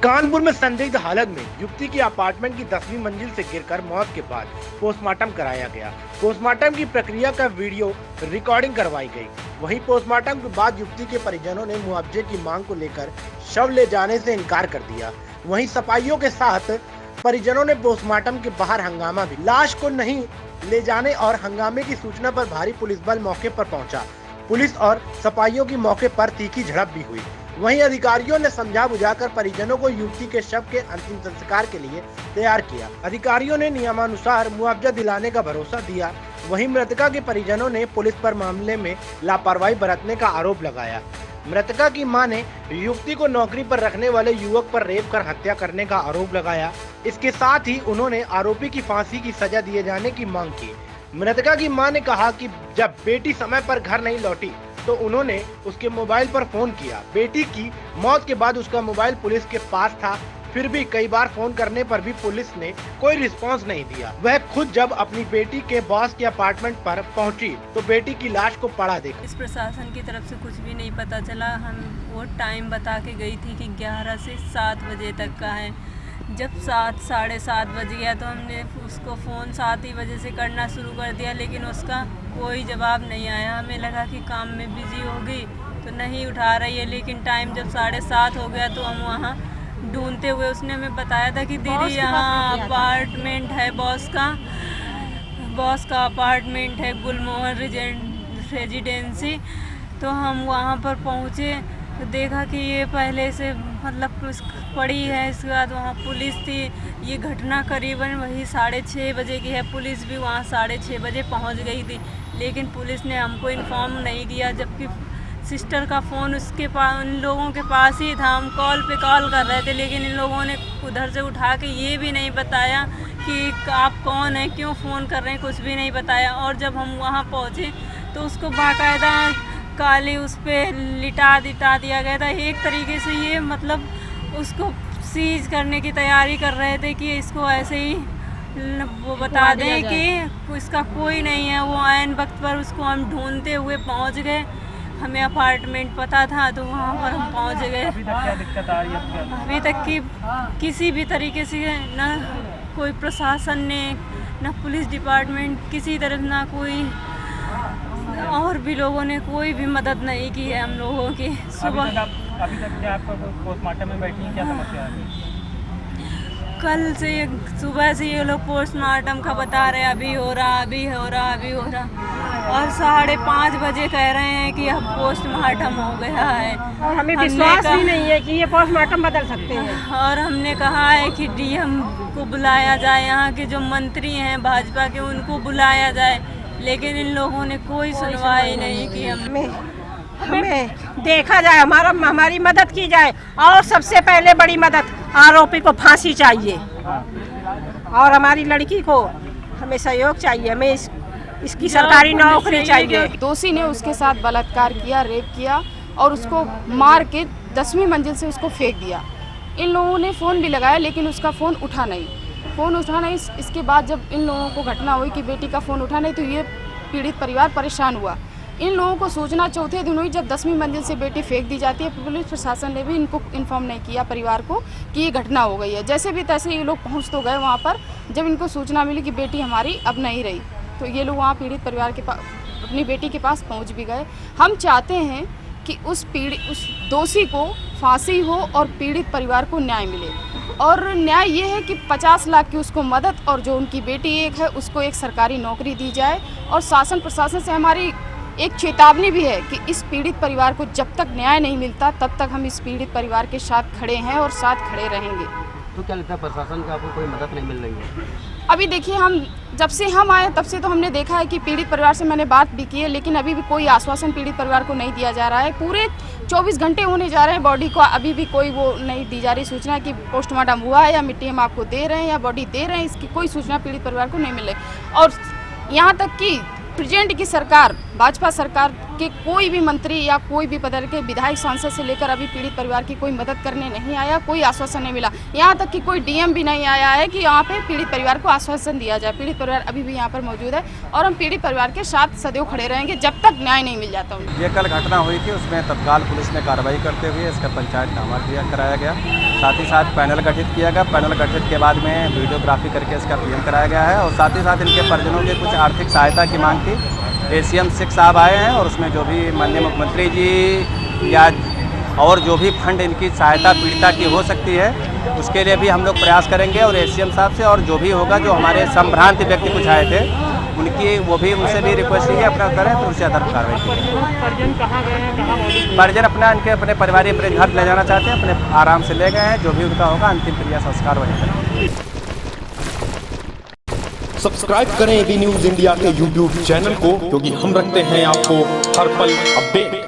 कानपुर में संदिग्ध हालत में युवती की अपार्टमेंट की 10वीं मंजिल से गिरकर मौत के बाद पोस्टमार्टम कराया गया। पोस्टमार्टम की प्रक्रिया का वीडियो रिकॉर्डिंग करवाई गई। वहीं पोस्टमार्टम के बाद युवती के परिजनों ने मुआवजे की मांग को लेकर शव ले जाने से इनकार कर दिया। वहीं सफाइयों के साथ परिजनों ने पोस्टमार्टम के बाहर हंगामा भी। लाश को नहीं ले जाने और हंगामे की सूचना पर भारी पुलिस बल मौके पर पहुंचा। पुलिस और सफाइयों की मौके पर तीखी झड़प भी हुई। वहीं अधिकारियों ने समझा बुझाकर परिजनों को युवती के शव के अंतिम संस्कार के लिए तैयार किया। अधिकारियों ने नियमानुसार मुआवजा दिलाने का भरोसा दिया। वहीं मृतका के परिजनों ने पुलिस पर मामले में लापरवाही बरतने का आरोप लगाया। मृतका की मां ने युवती को नौकरी पर रखने वाले युवक पर रेप कर हत्या करने का आरोप लगाया। इसके साथ ही उन्होंने आरोपी की फांसी की सजा दिए जाने की मांग की। मृतका की मां ने कहा कि जब बेटी समय पर घर नहीं लौटी तो उन्होंने उसके मोबाइल पर फोन किया। बेटी की मौत के बाद उसका मोबाइल पुलिस के पास था, फिर भी कई बार फोन करने पर भी पुलिस ने कोई रिस्पांस नहीं दिया। वह खुद जब अपनी बेटी के बॉस के अपार्टमेंट पर पहुंची तो बेटी की लाश को पड़ा देखा। इस प्रशासन की तरफ से कुछ भी नहीं पता चला। हम वो टाइम बता के गई थी कि 11 से 7 बजे तक का है। जब 7 साढ़े 7 बज गया तो हमने उसको फ़ोन 7 ही बजे से करना शुरू कर दिया, लेकिन उसका कोई जवाब नहीं आया। हमें लगा कि काम में बिजी होगी तो नहीं उठा रही है, लेकिन टाइम जब 7:30 हो गया तो हम वहाँ ढूंढते हुए उसने हमें बताया था कि दीदी यहाँ अपार्टमेंट है, बॉस का अपार्टमेंट है, गुलमोहर रेजिडेंसी। तो हम वहाँ पर पहुँचे तो देखा कि ये पहले से मतलब पड़ी है। इसके बाद वहाँ पुलिस थी। ये घटना करीबन वही 6:30 बजे की है। पुलिस भी वहाँ 6:30 बजे पहुँच गई थी, लेकिन पुलिस ने हमको इन्फॉर्म नहीं किया, जबकि सिस्टर का फ़ोन उसके पास, इन लोगों के पास ही था। हम कॉल पे कॉल कर रहे थे, लेकिन इन लोगों ने उधर से उठा के ये भी नहीं बताया कि आप कौन हैं, क्यों फ़ोन कर रहे हैं, कुछ भी नहीं बताया। और जब हम वहाँ पहुँचे तो उसको बाकायदा काली उस पर लिटा दिया गया था। एक तरीके से ये मतलब उसको सीज करने की तैयारी कर रहे थे कि इसको ऐसे ही वो बता दें कि इसका कोई नहीं है। वो ऐन वक्त पर उसको हम ढूंढते हुए पहुंच गए। हमें अपार्टमेंट पता था तो वहाँ पर हम पहुंच गए। अभी तक क्या दिक्कत आ रही है? अभी तक की किसी भी तरीके से न कोई प्रशासन ने, न पुलिस डिपार्टमेंट, किसी तरफ ना कोई और भी लोगों ने कोई भी मदद नहीं की है हम लोगों की। सुबह अभी तक क्या आपको पोस्टमार्टम में बैठी हैं, क्या समस्या है? कल से सुबह से ये लोग पोस्टमार्टम का बता रहे हैं, अभी हो रहा और 5:30 बजे कह रहे हैं कि अब पोस्टमार्टम हो गया है। और हमें विश्वास भी नहीं है कि ये पोस्टमार्टम बदल सकते हैं। और हमने कहा है कि डीएम को बुलाया जाए, यहाँ के जो मंत्री हैं भाजपा के उनको बुलाया जाए, लेकिन इन लोगों ने कोई सुनवाई नहीं की। हमें देखा जाए, हमारी मदद की जाए, और सबसे पहले बड़ी मदद आरोपी को फांसी चाहिए और हमारी लड़की को हमें सहयोग चाहिए। हमें इसकी सरकारी नौकरी चाहिए। दोषी ने उसके साथ बलात्कार किया, रेप किया और उसको मार के 10वीं मंजिल से उसको फेंक दिया। इन लोगों ने फ़ोन भी लगाया, लेकिन उसका फ़ोन उठा नहीं। इसके बाद जब इन लोगों को घटना हुई कि बेटी का फ़ोन उठा नहीं, तो ये पीड़ित परिवार परेशान हुआ। इन लोगों को सूचना चौथे दिन हुई जब 10वीं मंजिल से बेटी फेंक दी जाती है। पुलिस प्रशासन ने भी इनको इन्फॉर्म नहीं किया, परिवार को, कि ये घटना हो गई है। जैसे भी तैसे ये लोग पहुंच तो गए वहां पर। जब इनको सूचना मिली कि बेटी हमारी अब नहीं रही, तो ये लोग वहां पीड़ित परिवार के पास, अपनी बेटी के पास पहुँच भी गए। हम चाहते हैं कि उस दोषी को फांसी हो और पीड़ित परिवार को न्याय मिले। और न्याय ये है कि 50 लाख की उसको मदद, और जो उनकी बेटी एक है उसको एक सरकारी नौकरी दी जाए। और शासन प्रशासन से हमारी एक चेतावनी भी है कि इस पीड़ित परिवार को जब तक न्याय नहीं मिलता तब तक हम इस पीड़ित परिवार के साथ खड़े हैं और साथ खड़े रहेंगे। तो क्या लगता है प्रशासन का आपको कोई मदद नहीं मिल रही है? अभी देखिए, जब से हम आए तब से तो हमने देखा है कि पीड़ित परिवार से मैंने बात भी की है, लेकिन अभी भी कोई आश्वासन पीड़ित परिवार को नहीं दिया जा रहा है। पूरे 24 घंटे होने जा रहे हैं, बॉडी को अभी भी कोई वो नहीं दी जा रही सूचना कि पोस्टमार्टम हुआ है या मिट्टी हम आपको दे रहे हैं या बॉडी दे रहे हैं। इसकी कोई सूचना पीड़ित परिवार को नहीं मिल रही। और यहाँ तक कि प्रेजेंट की सरकार, भाजपा सरकार कि कोई भी मंत्री या कोई भी पद के विधायक सांसद से लेकर अभी पीड़ित परिवार की कोई मदद करने नहीं आया, कोई आश्वासन नहीं मिला। यहाँ तक कि कोई डीएम भी नहीं आया है कि यहाँ पे पीड़ित परिवार को आश्वासन दिया जाए। पीड़ित परिवार अभी भी यहाँ पर मौजूद है और हम पीड़ित परिवार के साथ सदैव खड़े रहेंगे जब तक न्याय नहीं मिल जाता उन्हें। ये कल घटना हुई थी, उसमें तत्काल पुलिस ने कार्रवाई करते हुए इसका पंचायतनामा कराया गया। साथ ही साथ पैनल गठित किया गया। पैनल गठित के बाद में वीडियोग्राफी करके इसका पीएम कराया गया है और साथ ही साथ इनके परिजनों की कुछ आर्थिक सहायता की मांग थी। एसीएम शेख साहब आए हैं और उसमें जो भी माननीय मुख्यमंत्री जी या और जो भी फंड इनकी सहायता पीड़िता की हो सकती है उसके लिए भी हम लोग प्रयास करेंगे। और एसीएम साहब से और जो भी होगा, जो हमारे संभ्रांत व्यक्ति कुछ आए थे उनकी वो भी उनसे भी रिक्वेस्ट की अपना करें तो उससे आधार कार्रवाई की। परिजन कहाँ गए हैं, कहाँ मौजूद? परिजन अपने परिवार अपने घर ले जाना चाहते हैं, अपने आराम से ले गए हैं। जो भी उनका होगा अंतिम क्रिया संस्कार वहीं करेंगे। सब्सक्राइब करें एबी न्यूज़ इंडिया के यूट्यूब चैनल को, क्योंकि हम रखते हैं आपको हर पल अपडेट।